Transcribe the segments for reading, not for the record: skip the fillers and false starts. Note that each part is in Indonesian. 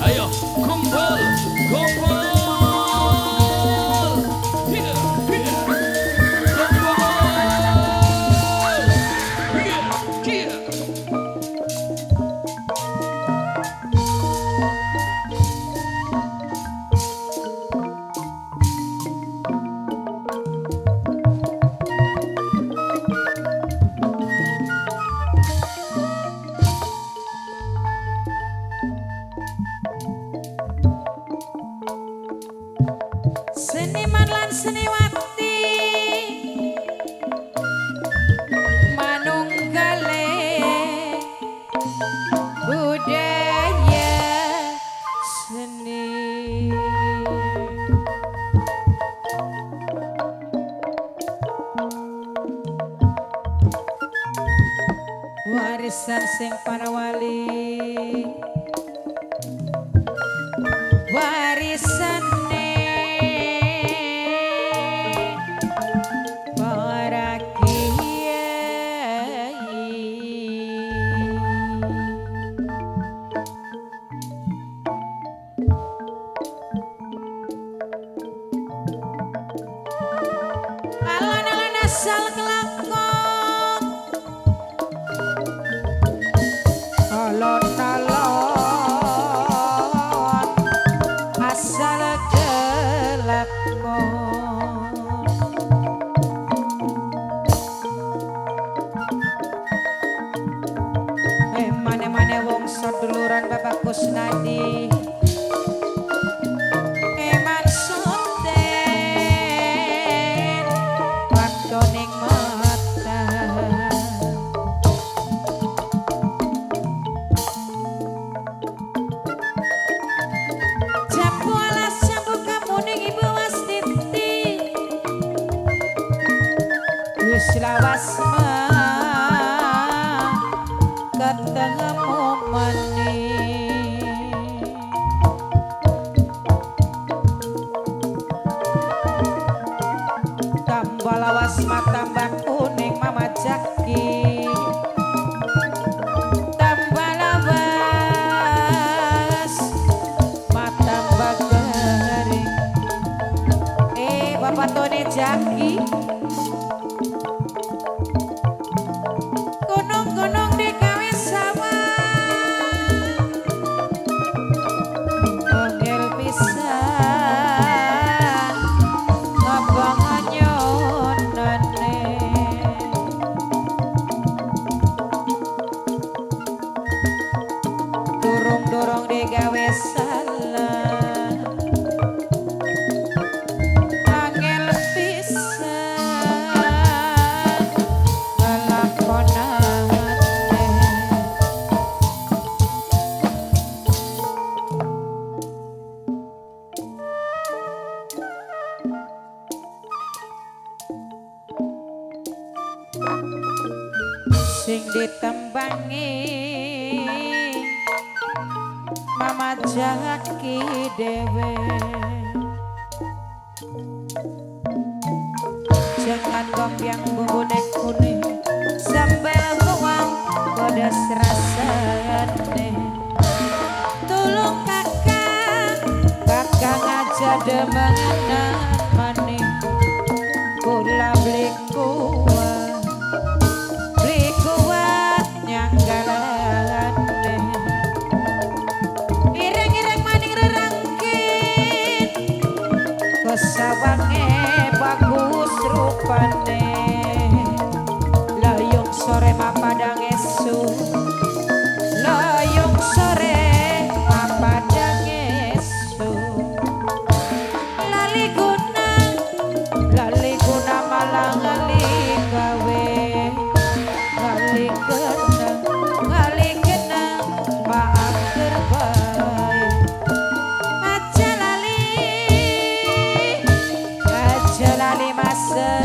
Ayo kumpul, kumpul. Hiya, hiya. Kumpul. Hiya, hiya. Seniman lan seniwati manunggale budaya seni. Warisan sing para wali, warisan para kiai. Alon-alon asal kelakon, alon-alon asal kelakon. Mane-mane wong seduluran Bapak Kusnadi eman soten watoning mata. Jambu alas jambu kamuning Ibu Wastiti wis lawas ketemu maning. Tambah lawas tambah kuning Mama Jaki, tambah lawas tambah garing. Bapak Tony Jaki gunung-gunung digawe sawah, ogel pisan ngabang anyonane. Durung-durung digawe salah, angel pisan ngelakonane. Sing ditembangi Mama Jaki dewe, jangan gombyang bumbu kuning sambal bawang pedas rasane. Tulung kakang aja demengan maning kula beli kuat nyanggalane. Ireng-ireng maning rerangkin kesawange bagus rupane. Layung sore mapadang esu, layung sore mapadang esu. Lali guna malang lali gawe, lali kenang maaf terbaik. Aja lali masa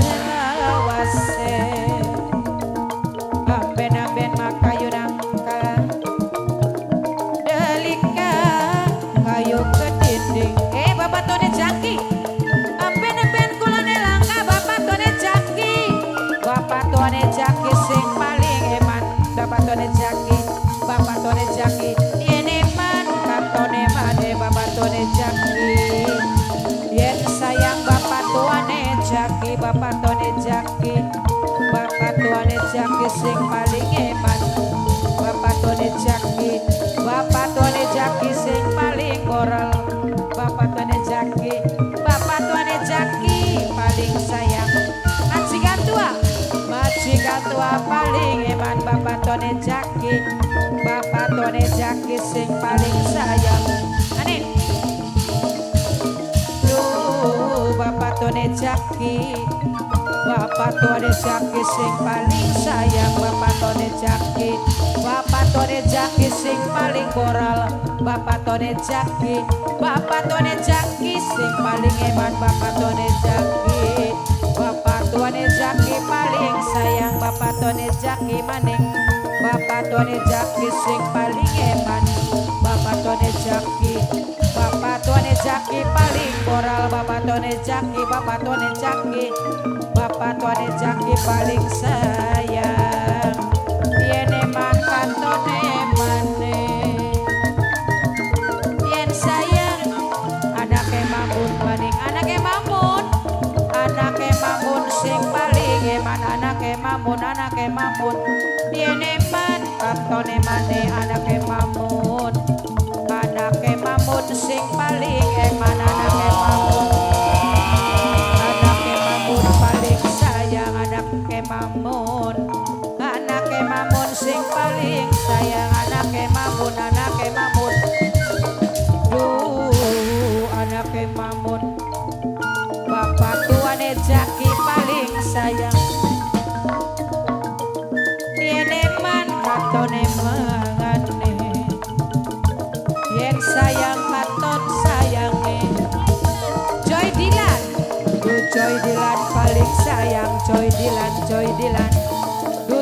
bapak tone jaki bapak tone jaki yen man katone mane bapak tone jaki yen sayang bapak tuane jaki bapak tone jaki bapak tuane jaki sing paling eman bapak tuane jaki bapak tuane jaki sing paling moral bapak tuane jaki paling sayang majikan tua paling eman bapak tuane jaki sing paling sayang anin bapak tuane jaki sing paling sayang bapak tuane jaki sing paling moral bapak tuane jaki sing paling eman bapak tuane jaki paling sayang bapak tuane jaki maning bapak tuane jaki sing paling eman bapak tuane jaki paling moral bapak tuane jaki paling sayang yen eman kantone mane yen sayang anake mamun maning anake mamun sing paling eman anake mamun yen eman kantone mane anake mamun sing paling eman anake mamun paling sayang anake mamun sing paling sayang anake mamun anake mamun bapak tuane jaki paling sayang yen eman katone mangane yen sayang katon sayange Joy Dilan paling sayang Joy Dilan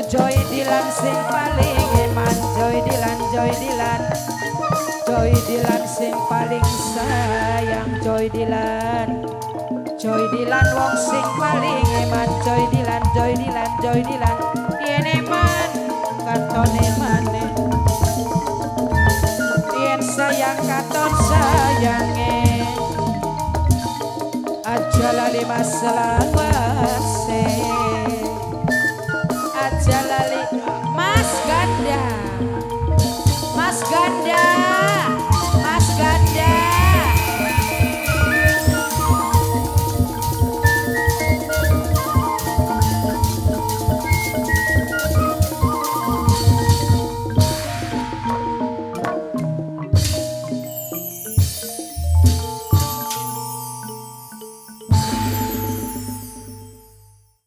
Joy Dilan sing paling eman Joy Dilan sing paling sayang Joy Dilan wong sing paling eman Joy Dilan yen eman katone mane yen sayang katon sayange aja lali masalah